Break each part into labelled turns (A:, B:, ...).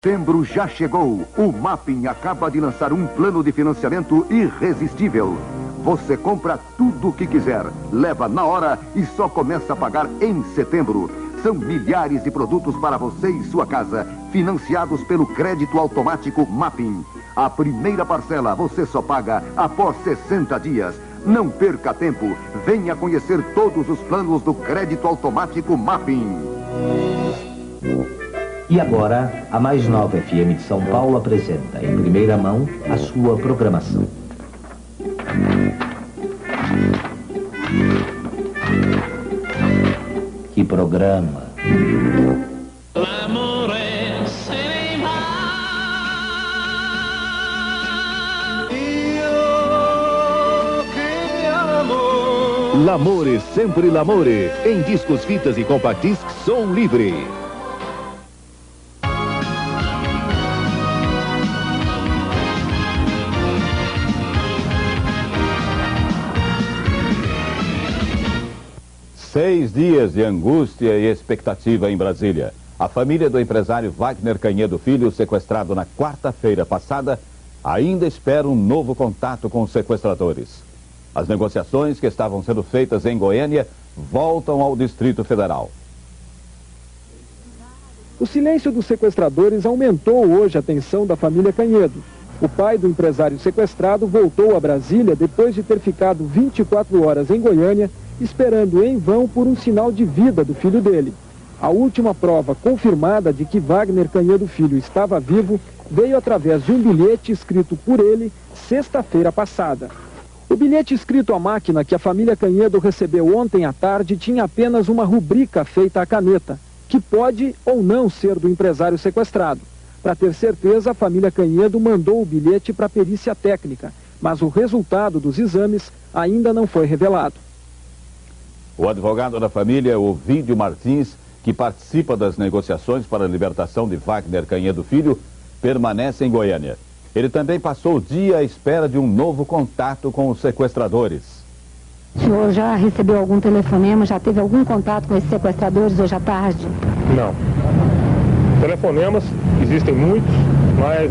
A: Setembro já chegou. O Mapim acaba de lançar um plano de financiamento irresistível. Você compra tudo o que quiser, leva na hora e só começa a pagar em setembro. São milhares de produtos para você e sua casa, financiados pelo crédito automático Mapim. A primeira parcela você só paga após 60 dias. Não perca tempo. Venha conhecer todos os planos do crédito automático Mapim.
B: E agora, a mais nova FM de São Paulo apresenta, em primeira mão, a sua programação. Que programa!
C: L'amore, sempre l'amore, em discos, fitas e compactisc, som livre.
D: Seis dias de angústia e expectativa em Brasília. A família do empresário Wagner Canhedo Filho, sequestrado na quarta-feira passada, ainda espera um novo contato com os sequestradores. As negociações que estavam sendo feitas em Goiânia voltam ao Distrito Federal.
E: O silêncio dos sequestradores aumentou hoje a tensão da família Canhedo. O pai do empresário sequestrado voltou a Brasília depois de ter ficado 24 horas em Goiânia, esperando em vão por um sinal de vida do filho dele. A última prova confirmada de que Wagner Canhedo Filho estava vivo veio através de um bilhete escrito por ele sexta-feira passada. O bilhete escrito à máquina que a família Canhedo recebeu ontem à tarde tinha apenas uma rubrica feita à caneta, que pode ou não ser do empresário sequestrado. Para ter certeza, a família Canhedo mandou o bilhete para a perícia técnica, mas o resultado dos exames ainda não foi revelado.
D: O advogado da família, Ovídio Martins, que participa das negociações para a libertação de Wagner Canhedo Filho, permanece em Goiânia. Ele também passou o dia à espera de um novo contato com os sequestradores.
F: O senhor já recebeu algum telefonema, já teve algum contato com esses sequestradores hoje à tarde?
G: Não. Telefonemas existem muitos, mas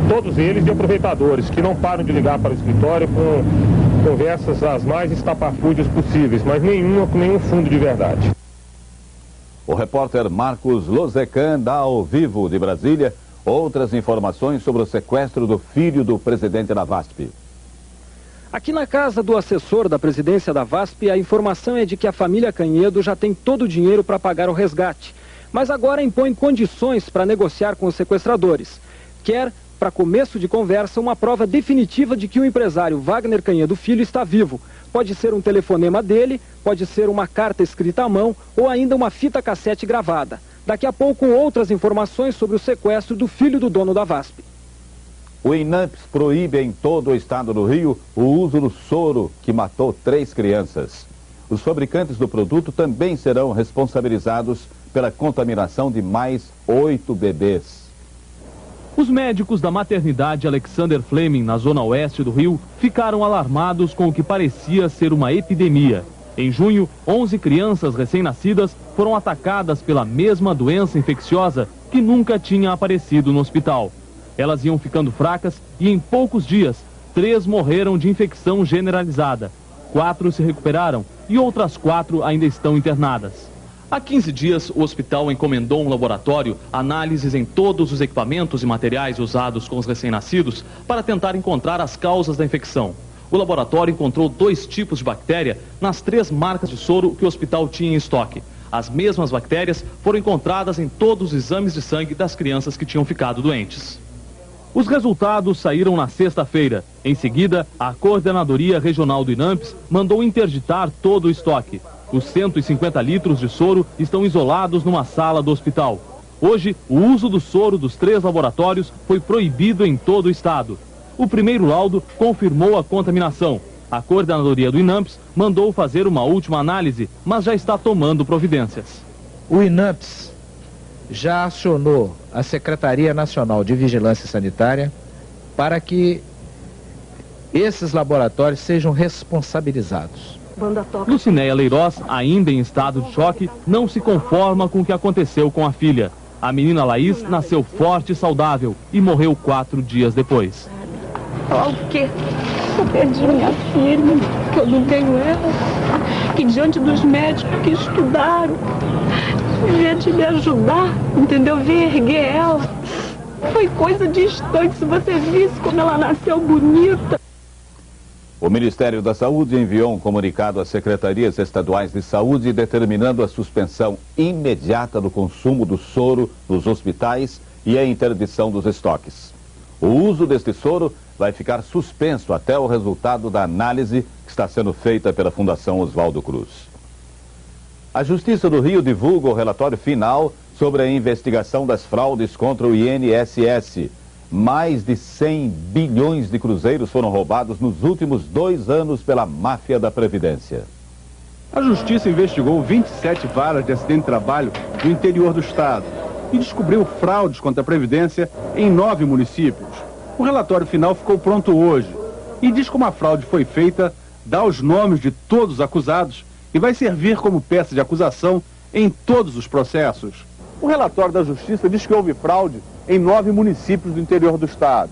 G: todos eles de aproveitadores que não param de ligar para o escritório com conversas as mais estapafúrdias possíveis, mas com nenhum fundo de verdade.
D: O repórter Marcos Lozecan dá ao vivo de Brasília outras informações sobre o sequestro do filho do presidente da VASP.
E: Aqui na casa do assessor da presidência da VASP, a informação é de que a família Canhedo já tem todo o dinheiro para pagar o resgate, mas agora impõe condições para negociar com os sequestradores. Quer, para começo de conversa, uma prova definitiva de que o empresário Wagner Canhedo Filho está vivo. Pode ser um telefonema dele, pode ser uma carta escrita à mão ou ainda uma fita cassete gravada. Daqui a pouco, outras informações sobre o sequestro do filho do dono da VASP.
D: O INAMPS proíbe em todo o estado do Rio o uso do soro que matou 3 crianças. Os fabricantes do produto também serão responsabilizados pela contaminação de mais 8 bebês.
H: Os médicos da maternidade Alexander Fleming, na zona oeste do Rio, ficaram alarmados com o que parecia ser uma epidemia. Em junho, 11 crianças recém-nascidas foram atacadas pela mesma doença infecciosa que nunca tinha aparecido no hospital. Elas iam ficando fracas e em poucos dias, 3 morreram de infecção generalizada. 4 se recuperaram e outras 4 ainda estão internadas. Há 15 dias, o hospital encomendou um laboratório análises em todos os equipamentos e materiais usados com os recém-nascidos para tentar encontrar as causas da infecção. O laboratório encontrou 2 tipos de bactéria nas 3 marcas de soro que o hospital tinha em estoque. As mesmas bactérias foram encontradas em todos os exames de sangue das crianças que tinham ficado doentes. Os resultados saíram na sexta-feira. Em seguida, a Coordenadoria Regional do INAMPS mandou interditar todo o estoque. Os 150 litros de soro estão isolados numa sala do hospital. Hoje, o uso do soro dos 3 laboratórios foi proibido em todo o estado. O primeiro laudo confirmou a contaminação. A Coordenadoria do INAMPS mandou fazer uma última análise, mas já está tomando providências.
I: O INAMPS já acionou a Secretaria Nacional de Vigilância Sanitária para que esses laboratórios sejam responsabilizados.
H: Lucinéia Leiroz, ainda em estado de choque, não se conforma com o que aconteceu com a filha. A menina Laís nasceu forte e saudável e morreu 4 dias depois.
J: O quê? Eu perdi minha filha, que eu não tenho ela, que diante dos médicos que estudaram, em vez de me ajudar, entendeu? Ver erguer ela. Foi coisa distante, se você visse como ela nasceu bonita.
D: O Ministério da Saúde enviou um comunicado às secretarias estaduais de saúde determinando a suspensão imediata do consumo do soro nos hospitais e a interdição dos estoques. O uso deste soro vai ficar suspenso até o resultado da análise que está sendo feita pela Fundação Oswaldo Cruz. A Justiça do Rio divulga o relatório final sobre a investigação das fraudes contra o INSS. Mais de 100 bilhões de cruzeiros foram roubados nos últimos 2 anos pela máfia da Previdência.
K: A Justiça investigou 27 varas de acidente de trabalho do interior do estado e descobriu fraudes contra a Previdência em 9 municípios. O relatório final ficou pronto hoje e diz como a fraude foi feita, dá os nomes de todos os acusados e vai servir como peça de acusação em todos os processos. O relatório da Justiça diz que houve fraude em 9 municípios do interior do estado.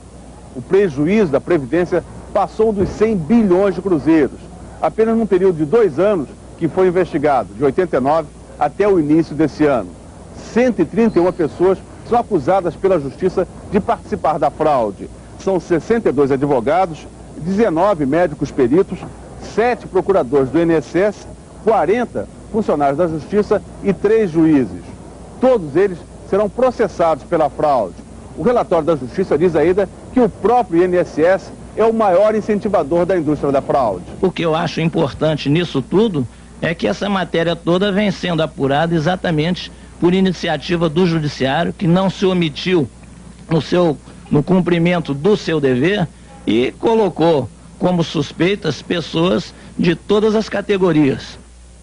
K: O prejuízo da Previdência passou dos 100 bilhões de cruzeiros, apenas num período de 2 anos que foi investigado, de 89 até o início desse ano. 131 pessoas são acusadas pela Justiça de participar da fraude. São 62 advogados, 19 médicos peritos, 7 procuradores do INSS, 40 funcionários da Justiça e 3 juízes. Todos eles serão processados pela fraude. O relatório da Justiça diz ainda que o próprio INSS é o maior incentivador da indústria da fraude.
L: O que eu acho importante nisso tudo é que essa matéria toda vem sendo apurada exatamente por iniciativa do Judiciário, que não se omitiu no cumprimento do seu dever e colocou como suspeitas pessoas de todas as categorias.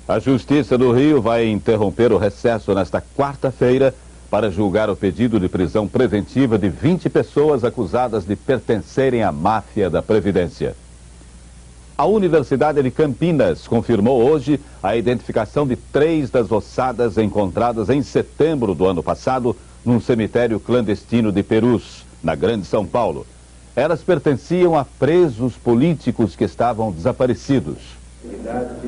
D: A Justiça do Rio vai interromper o recesso nesta quarta-feira para julgar o pedido de prisão preventiva de 20 pessoas acusadas de pertencerem à máfia da Previdência. A Universidade de Campinas confirmou hoje a identificação de 3 das ossadas encontradas em setembro do ano passado num cemitério clandestino de Perus, na Grande São Paulo. Elas pertenciam a presos políticos que estavam desaparecidos.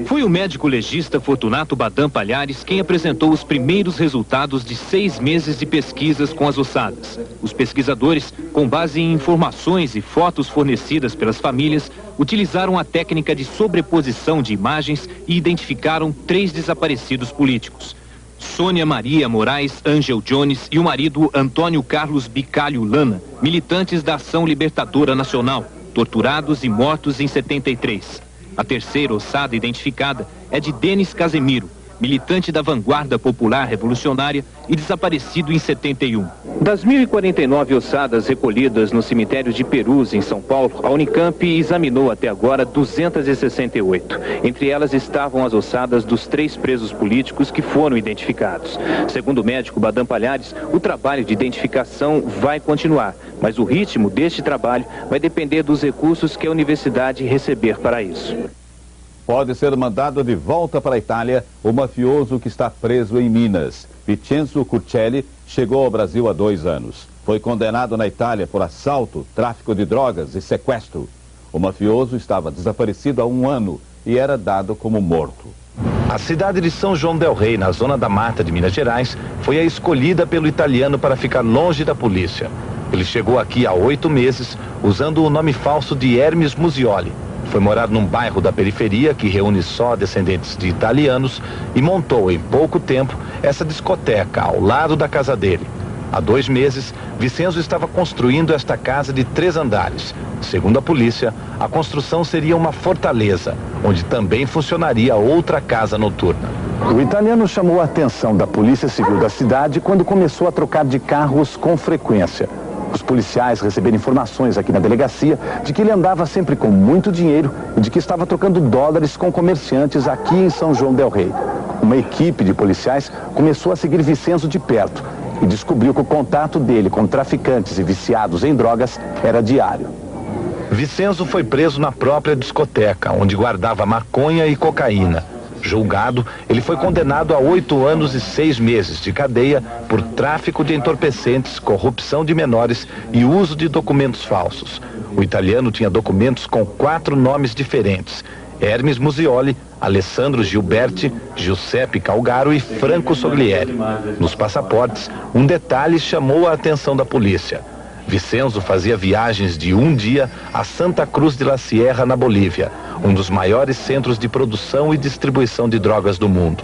M: Foi o médico legista Fortunato Badam Palhares quem apresentou os primeiros resultados de 6 meses de pesquisas com as ossadas. Os pesquisadores, com base em informações e fotos fornecidas pelas famílias, utilizaram a técnica de sobreposição de imagens e identificaram 3 desaparecidos políticos. Sônia Maria Moraes Angel Jones e o marido Antônio Carlos Bicalho Lana, militantes da Ação Libertadora Nacional, torturados e mortos em 73. A terceira ossada identificada é de Denis Casemiro, militante da Vanguarda Popular Revolucionária e desaparecido em 71. Das 1.049 ossadas recolhidas no cemitério de Perus, em São Paulo, a Unicamp examinou até agora 268. Entre elas estavam as ossadas dos 3 presos políticos que foram identificados. Segundo o médico Badam Palhares, o trabalho de identificação vai continuar, mas o ritmo deste trabalho vai depender dos recursos que a universidade receber para isso.
D: Pode ser mandado de volta para a Itália o mafioso que está preso em Minas. Vincenzo Curcelli chegou ao Brasil há 2 anos. Foi condenado na Itália por assalto, tráfico de drogas e sequestro. O mafioso estava desaparecido há 1 ano e era dado como morto.
N: A cidade de São João del Rei, na Zona da Mata de Minas Gerais, foi a escolhida pelo italiano para ficar longe da polícia. Ele chegou aqui há 8 meses usando o nome falso de Hermes Musioli. Foi morar num bairro da periferia que reúne só descendentes de italianos e montou em pouco tempo essa discoteca ao lado da casa dele. Há 2 meses, Vincenzo estava construindo esta casa de 3 andares. Segundo a polícia, a construção seria uma fortaleza, onde também funcionaria outra casa noturna.
O: O italiano chamou a atenção da Polícia Civil da cidade quando começou a trocar de carros com frequência. Os policiais receberam informações aqui na delegacia de que ele andava sempre com muito dinheiro e de que estava trocando dólares com comerciantes aqui em São João del Rei. Uma equipe de policiais começou a seguir Vincenzo de perto e descobriu que o contato dele com traficantes e viciados em drogas era diário.
N: Vincenzo foi preso na própria discoteca, onde guardava maconha e cocaína. Julgado, ele foi condenado a 8 anos e 6 meses de cadeia por tráfico de entorpecentes, corrupção de menores e uso de documentos falsos. O italiano tinha documentos com 4 nomes diferentes: Hermes Musioli, Alessandro Gilberti, Giuseppe Calgaro e Franco Soglieri. Nos passaportes, um detalhe chamou a atenção da polícia. Vicenzo fazia viagens de um dia a Santa Cruz de la Sierra, na Bolívia, um dos maiores centros de produção e distribuição de drogas do mundo.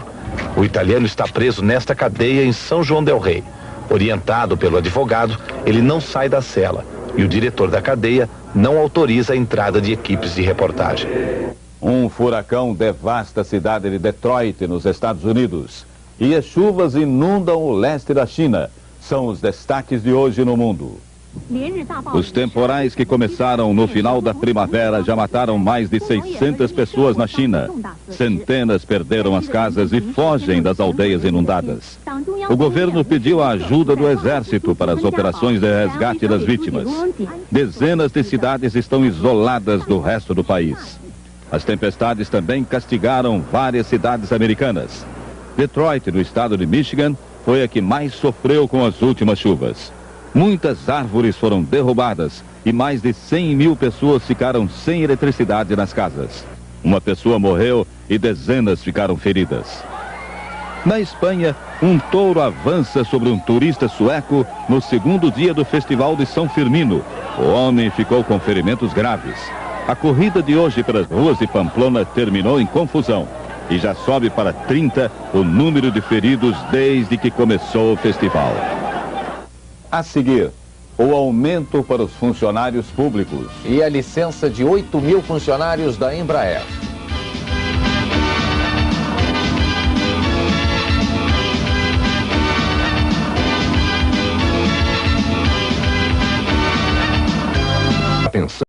N: O italiano está preso nesta cadeia em São João del Rei. Orientado pelo advogado, ele não sai da cela e o diretor da cadeia não autoriza a entrada de equipes de reportagem.
D: Um furacão devasta a cidade de Detroit, nos Estados Unidos. E as chuvas inundam o leste da China. São os destaques de hoje no mundo. Os temporais que começaram no final da primavera já mataram mais de 600 pessoas na China. Centenas perderam as casas e fogem das aldeias inundadas. O governo pediu a ajuda do exército para as operações de resgate das vítimas. Dezenas de cidades estão isoladas do resto do país. As tempestades também castigaram várias cidades americanas. Detroit, no estado de Michigan, foi a que mais sofreu com as últimas chuvas. Muitas árvores foram derrubadas e mais de 100 mil pessoas ficaram sem eletricidade nas casas. Uma pessoa morreu e dezenas ficaram feridas. Na Espanha, um touro avança sobre um turista sueco no segundo dia do Festival de São Firmino. O homem ficou com ferimentos graves. A corrida de hoje pelas ruas de Pamplona terminou em confusão e já sobe para 30 o número de feridos desde que começou o festival. A seguir, o aumento para os funcionários públicos.
P: E a licença de 8 mil funcionários da Embraer.
A: Atenção.